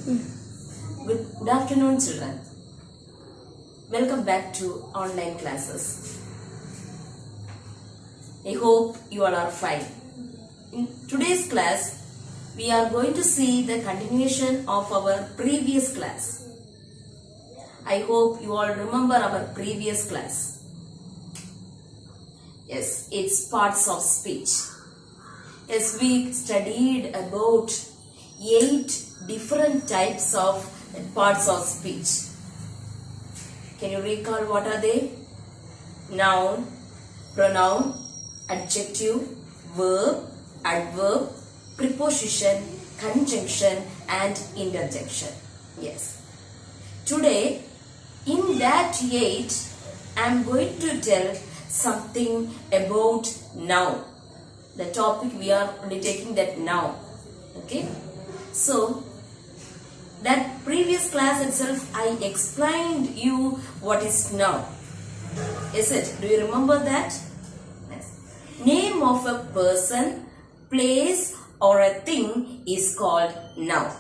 Good afternoon, children. Welcome back to online classes. I hope you all are fine. In today's class, we are going to see the continuation of our previous class. I hope you all remember our previous class. Yes, it's parts of speech. Yes, we studied about 8 different types of parts of speech. Can you recall what are they? Noun, pronoun, adjective, verb, adverb, preposition, conjunction and interjection. Yes. Today, in that 8, I am going to tell something about noun. The topic we are only taking that noun. Okay. So, that previous class itself I explained you what is noun. Is it? Do you remember that? Yes. Name of a person, place or a thing is called noun.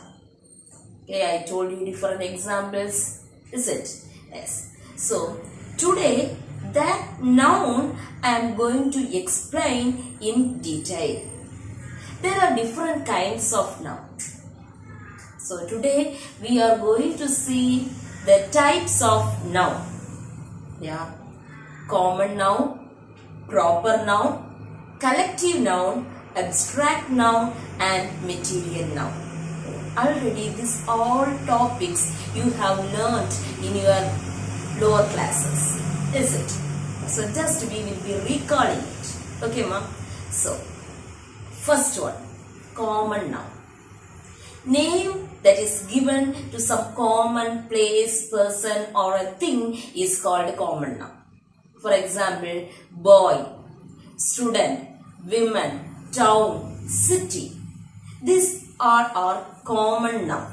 Okay, I told you different examples. Is it? Yes. So, today that noun I am going to explain in detail. There are different kinds of noun. So today we are going to see the types of noun. Yeah. Common noun, proper noun, collective noun, abstract noun and material noun. Already these all topics you have learnt in your lower classes. Is it? So just we will be recalling it. Okay, ma? So, first one, common noun. Name that is given to some common place, person or a thing is called a common noun. For example, boy, student, women, town, city. These are our common noun.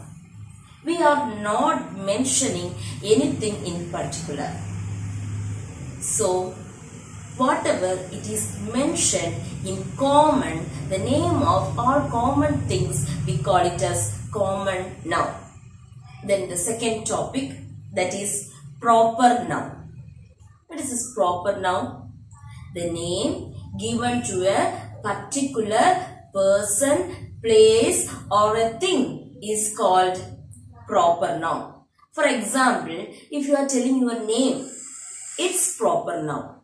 We are not mentioning anything in particular. So, whatever it is mentioned in common, the name of all common things, we call it as common noun. Then the second topic, that is proper noun. What is this proper noun? The name given to a particular person, place or a thing is called proper noun. For example, if you are telling your name, it's proper noun.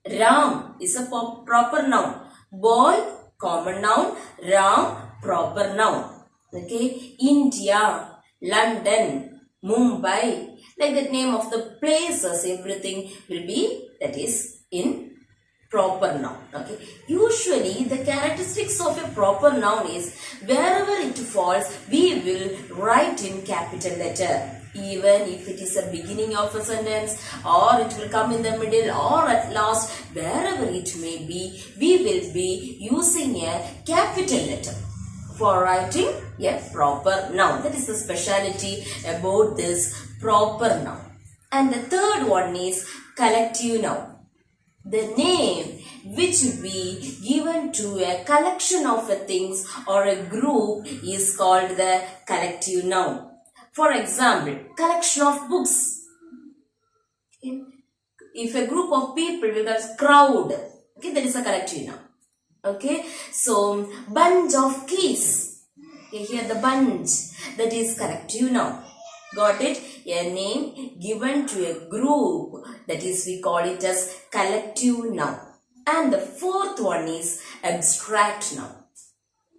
Ram is a proper noun. Boy, common noun. Ram, proper noun. Okay. India, London, Mumbai. Like the name of the places, everything will be, that is in proper noun. Okay. Usually, the characteristics of a proper noun is, wherever it falls, we will write in capital letter. Even if it is a beginning of a sentence or it will come in the middle or at last, wherever it may be, we will be using a capital letter for writing a proper noun. That is the speciality about this proper noun. And the third one is collective noun. The name which we given to a collection of things or a group is called the collective noun. For example, collection of books. Okay. If a group of people will have crowd, okay, that is a collective noun. Okay, so bunch of keys. Okay, here the bunch, that is collective noun. Got it? A name given to a group, that is we call it as collective noun. And the fourth one is abstract noun.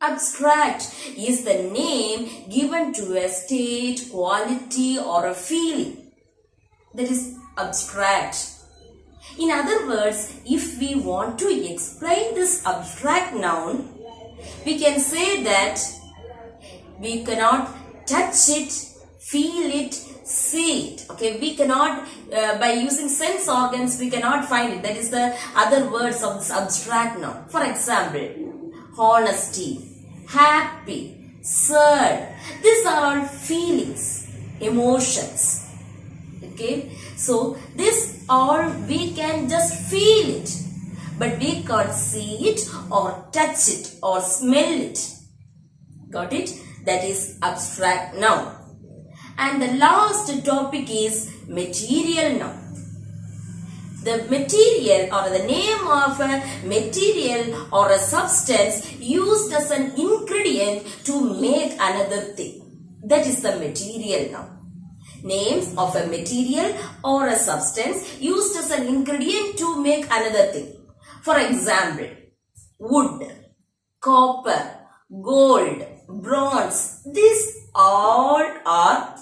Abstract is the name given to a state, quality or a feeling. That is abstract. In other words, if we want to explain this abstract noun, we can say that we cannot touch it, feel it, see it. Okay, we cannot, by using sense organs, we cannot find it. That is the other words of this abstract noun. For example, honesty, happy, sad. These are all feelings, emotions. Okay. So, this all we can just feel it. But we can't see it or touch it or smell it. Got it? that is abstract noun. And the last topic is material noun. The material or the name of a material or a substance used as an ingredient to make another thing. That is the material noun. Names of a material or a substance used as an ingredient to make another thing. For example, wood, copper, gold, bronze. These all are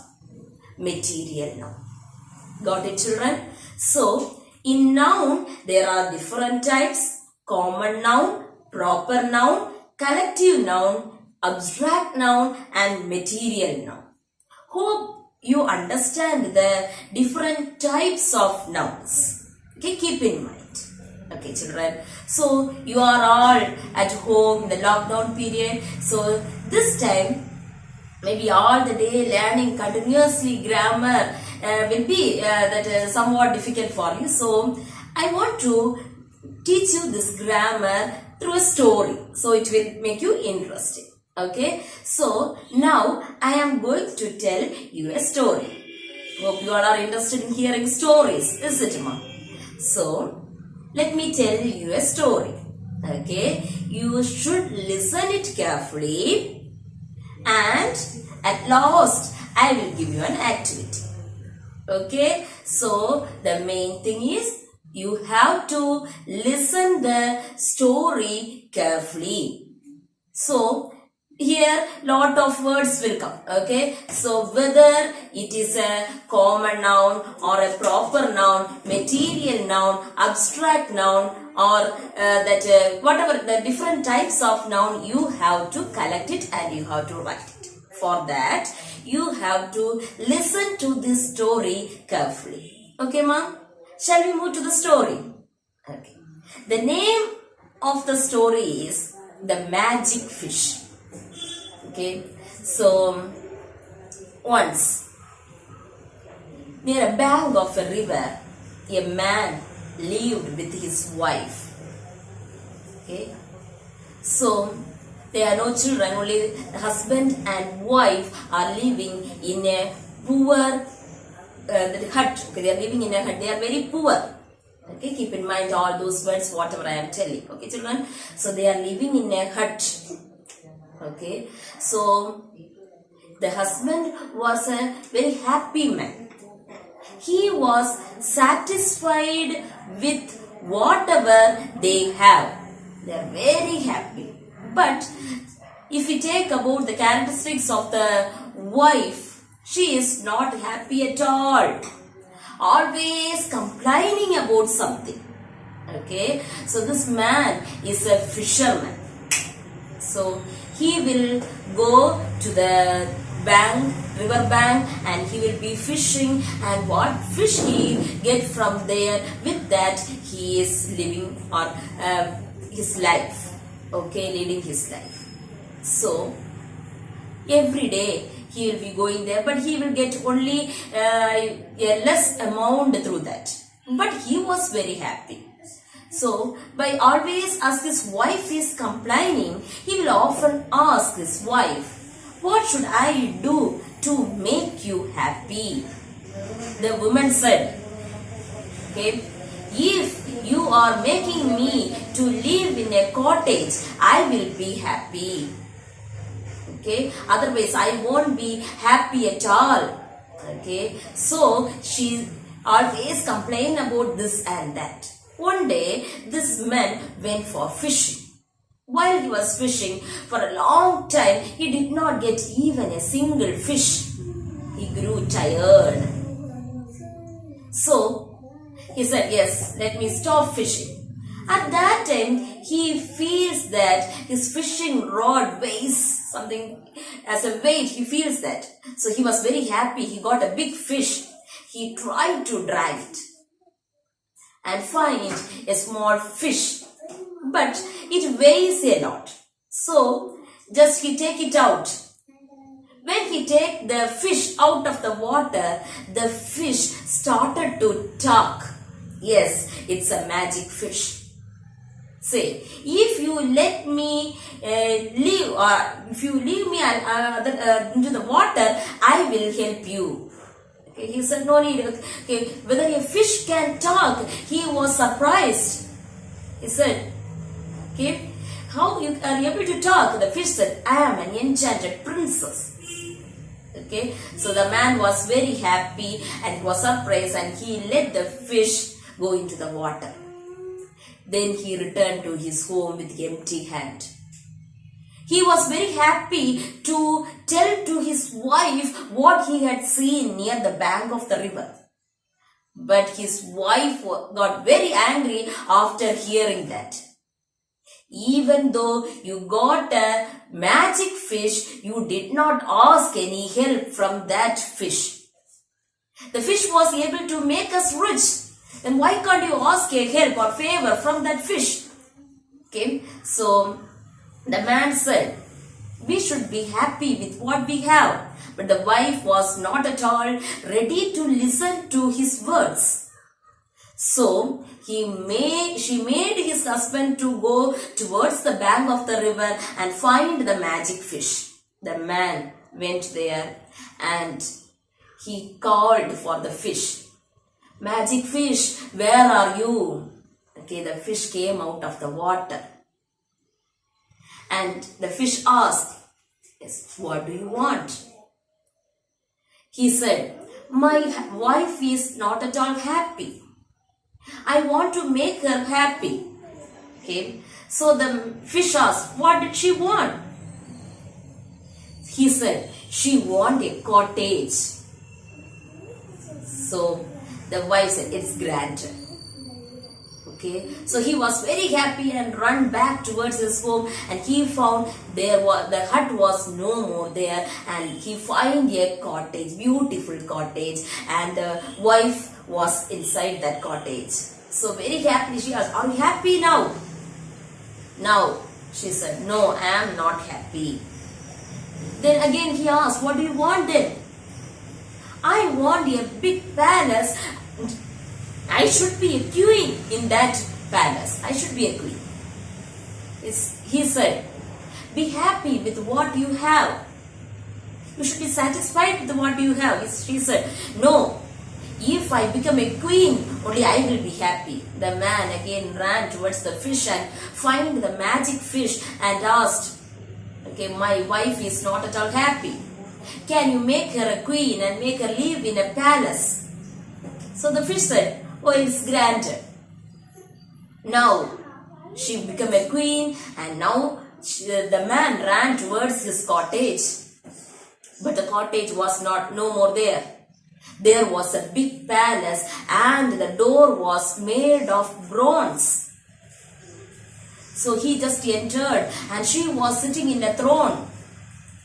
material noun. Got it, children? So, in noun, there are different types: common noun, proper noun, collective noun, abstract noun, and material noun. Hope you understand the different types of nouns. Okay, keep in mind. Okay, children. So, you are all at home in the lockdown period. So, this time, maybe all the day learning continuously grammar will be somewhat difficult for you. So, I want to teach you this grammar through a story. So, it will make you interesting. Okay. So, now I am going to tell you a story. Hope you all are interested in hearing stories. Is it, ma'am? So, let me tell you a story. Okay. You should listen it carefully. And at last, I will give you an activity. Okay, so the main thing is you have to listen the story carefully. So here lot of words will come. Okay, so whether it is a common noun or a proper noun, material noun, abstract noun, or whatever the different types of noun, you have to collect it and you have to write it. For that, you have to listen to this story carefully. Okay, ma'am? Shall we move to the story? Okay. The name of the story is The Magic Fish. Okay. So, once, near a bank of a river, a man lived with his wife. Okay. So, there are no children, only the husband and wife are living in a poor hut. Okay, they are living in a hut. They are very poor. Okay, keep in mind all those words, whatever I am telling. Okay, children. So, they are living in a hut. Okay. So, the husband was a very happy man. He was satisfied with whatever they have. They are very happy. But if we take about the characteristics of the wife, she is not happy at all. Always complaining about something. Okay. So this man is a fisherman. So he will go to the river bank, and he will be fishing, and what fish he get from there, with that he is living or his life. Okay, leading his life. So, every day he will be going there, but he will get only a less amount through that. But he was very happy. So, by always as his wife is complaining, he will often ask his wife, "What should I do to make you happy?" The woman said, okay, "If you are making me to live in a cottage, I will be happy. Okay, otherwise I won't be happy at all." Okay, so she always complained about this and that. One day, this man went for fishing. While he was fishing for a long time, he did not get even a single fish. He grew tired. So, he said, "Yes, let me stop fishing." At that time, he feels that his fishing rod weighs something as a weight. He feels that. So, he was very happy. He got a big fish. He tried to drag it and find a small fish. But it weighs a lot. So, just he take it out. When he take the fish out of the water, the fish started to talk. Yes, it's a magic fish. Say, if you let me leave, or if you leave me into the water, I will help you. Okay, he said, no need. Okay, whether a fish can talk, he was surprised. He said, okay, how you are able to talk? The fish said, I am an enchanted princess. Okay, so the man was very happy and was surprised, and he let the fish go into the water. Then he returned to his home with empty hand. He was very happy to tell to his wife what he had seen near the bank of the river. But his wife got very angry after hearing that. Even though you got a magic fish, you did not ask any help from that fish. The fish was able to make us rich. Then why can't you ask a help or favor from that fish? Okay, so the man said, we should be happy with what we have. But the wife was not at all ready to listen to his words. So she made his husband to go towards the bank of the river and find the magic fish. The man went there and he called for the fish. Magic fish, where are you? Okay, the fish came out of the water. And the fish asked, yes, what do you want? He said, my wife is not at all happy. I want to make her happy. Okay, so the fish asked, what did she want? He said, she wanted a cottage. So the wife said, it's granted. Okay, so he was very happy and ran back towards his home, and he found the hut was no more there, and he found a cottage, beautiful cottage, and the wife was inside that cottage. So very happy, she asked, are you happy now? Now she said, no, I am not happy. Then again he asked, what do you want then? I want a big palace. I should be a queen in that palace. I should be a queen. He said, be happy with what you have. You should be satisfied with what you have. She said, no, if I become a queen, only I will be happy. The man again ran towards the fish and found the magic fish and asked, okay, my wife is not at all happy. Can you make her a queen and make her live in a palace? So the fish said, oh, it's granted. Now she became a queen, and now the man ran towards his cottage. But the cottage was no more there. There was a big palace, and the door was made of bronze. So he just entered, and she was sitting in a throne.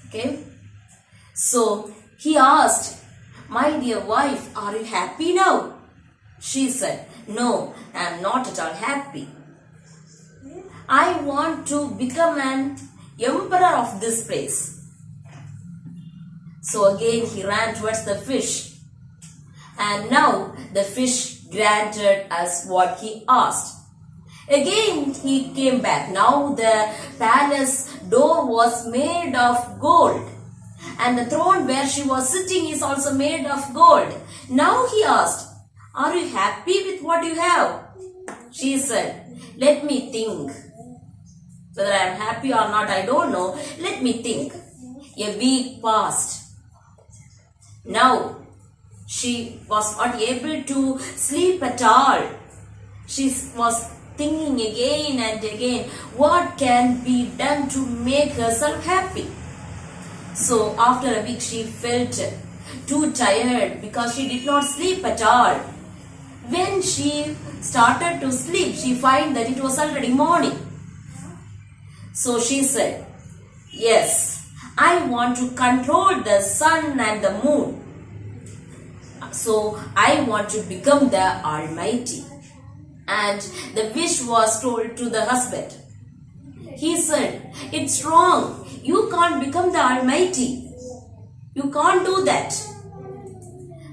Okay. So he asked, my dear wife, are you happy now? She said, no, I am not at all happy. I want to become an emperor of this place. So again he ran towards the fish. And now the fish granted us what he asked. Again he came back. Now the palace door was made of gold. And the throne where she was sitting is also made of gold. Now he asked, are you happy with what you have? She said, let me think. Whether I am happy or not, I don't know. Let me think. A week passed. Now she was not able to sleep at all. She was thinking again and again, what can be done to make herself happy? So after a week she felt too tired because she did not sleep at all. When she started to sleep, she found that it was already morning. So she said, yes, I want to control the sun and the moon. So I want to become the Almighty. And the wish was told to the husband. He said, it's wrong. You can't become the Almighty. You can't do that.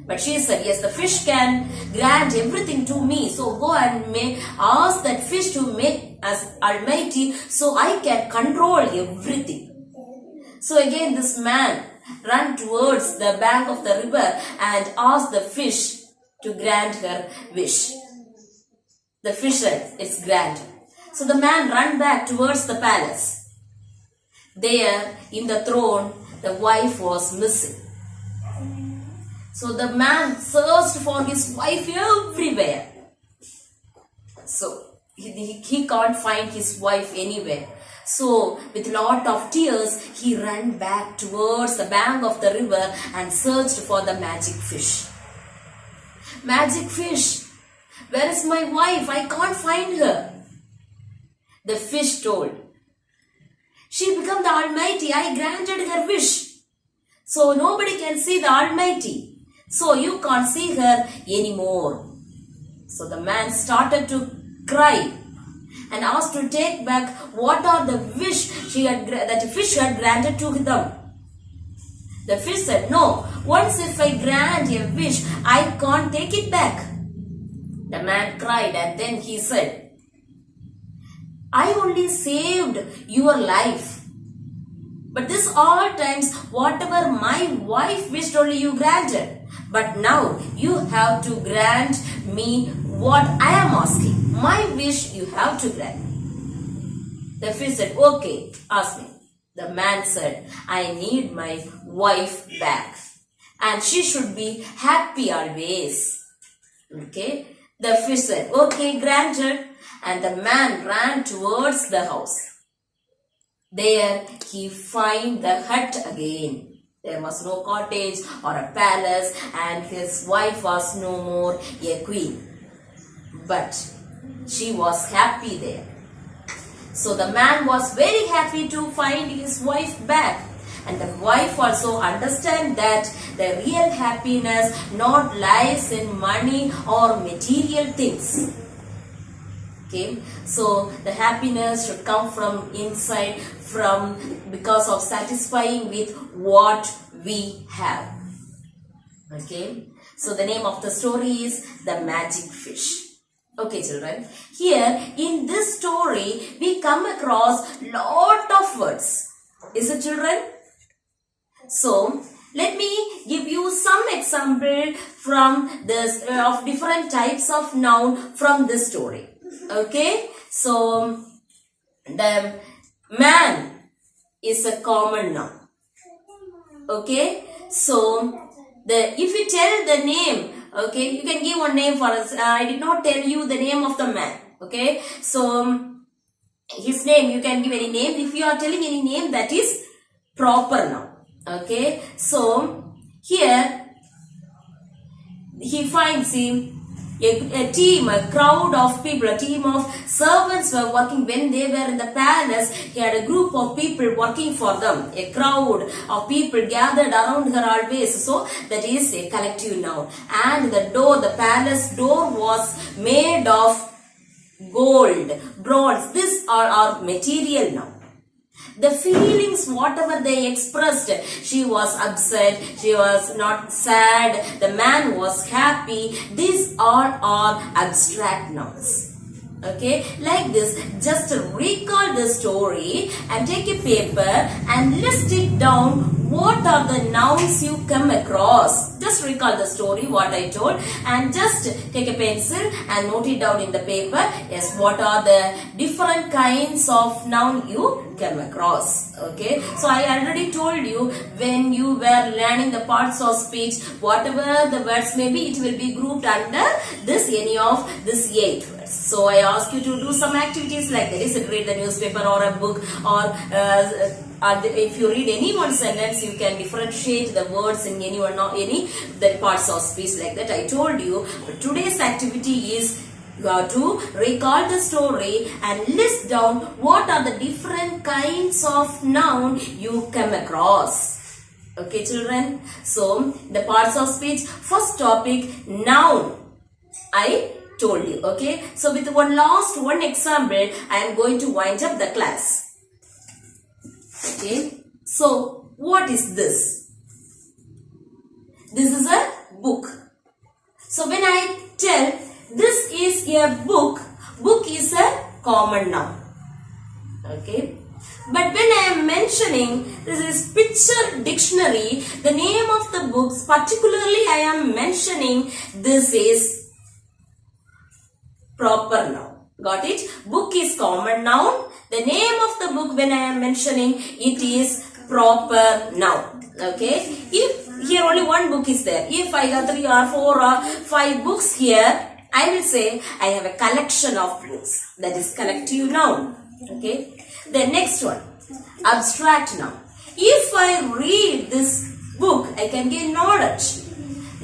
But she said, yes, the fish can grant everything to me. So go and ask that fish to make as Almighty, so I can control everything. So again this man ran towards the bank of the river and asked the fish to grant her wish. The fish said, it's granted. So the man ran back towards the palace. There in the throne, the wife was missing. So the man searched for his wife everywhere. So he can't find his wife anywhere. So with lot of tears, he ran back towards the bank of the river and searched for the magic fish. Magic fish, where is my wife? I can't find her. The fish told, she became the Almighty. I granted her wish. So nobody can see the Almighty. So you can't see her anymore. So the man started to cry and asked to take back what are the wish that the fish had granted to them. The fish said, no, once if I grant a wish, I can't take it back. The man cried and then he said, I only saved your life. But this all times, whatever my wife wished only you granted. But now you have to grant me what I am asking. My wish you have to grant. The fish said, okay, ask me. The man said, I need my wife back. And she should be happy always. Okay. The fish said, okay, granted. And the man ran towards the house. There he found the hut again. There was no cottage or a palace, and his wife was no more a queen. But she was happy there. So the man was very happy to find his wife back. And the wife also understand that the real happiness not lies in money or material things. Okay, so the happiness should come from inside, because of satisfying with what we have. Okay, so the name of the story is The Magic Fish. Okay, children, here in this story we come across lot of words. Is it, children? So let me give you some example from this of different types of noun from this story. Okay, so the man is a common noun. Okay, so if you tell the name, okay, you can give one name for us. I did not tell you the name of the man. Okay, so his name, you can give any name. If you are telling any name, that is proper noun. Okay, so here he finds him. A team, a crowd of people, a team of servants were working when they were in the palace. He had a group of people working for them. A crowd of people gathered around her always. So that is a collective noun. And the door, the palace door was made of gold, bronze. These are our material noun. The feelings, whatever they expressed, she was upset, she was not sad, the man was happy. These all are abstract nouns. Okay, like this, just recall the story and take a paper and list it down. What are the nouns you come across? Just recall the story, what I told, and just take a pencil and note it down in the paper. Yes, what are the different kinds of noun you come across? Okay, so I already told you when you were learning the parts of speech, whatever the words may be, it will be grouped under this any of this 8 words. So I ask you to do some activities like that. Is it read the newspaper or a book, or if you read any one sentence, you can differentiate the words in any one or any the parts of speech like that. I told you today's activity is you have to recall the story and list down what are the different kinds of noun you come across. Okay, children. So the parts of speech, first topic, noun. I told you. Okay, so with one example, I am going to wind up the class. Okay, so what is this? This is a book. So when I tell this is a book, book is a common common noun. Okay. But when I am mentioning this is picture dictionary, the name of the books, particularly I am mentioning this is proper noun. Got it? Book is common noun. The name of the book when I am mentioning it is proper noun. Okay. If here only one book is there, if I got 3 or 4 or 5 books here, I will say I have a collection of books. That is collective noun. Okay. The next one, abstract noun. If I read this book, I can gain knowledge.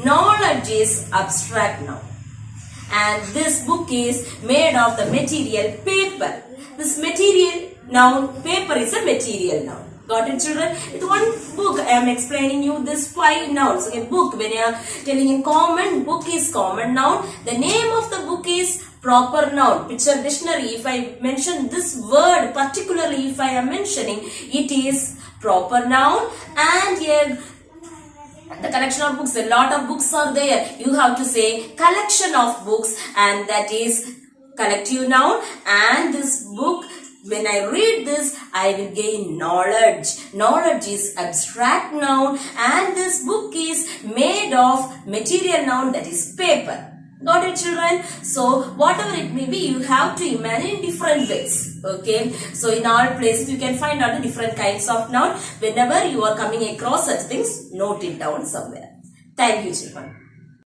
Knowledge is abstract noun. And this book is made of the material paper. This material noun, paper is a material noun. Got it, children? With one book, I am explaining you this 5 nouns. Okay, book, when I am telling in common, book is common noun. The name of the book is proper noun. Picture dictionary, if I mention this word, particularly if I am mentioning, it is proper noun. And here, the collection of books, a lot of books are there. You have to say collection of books, and that is collective noun. And this book, when I read this, I will gain knowledge. Knowledge is abstract noun, and this book is made of material noun, that is paper. Got it, children? So whatever it may be, you have to imagine in different ways. Okay. So in all places you can find out the different kinds of noun. Whenever you are coming across such things, note it down somewhere. Thank you, children.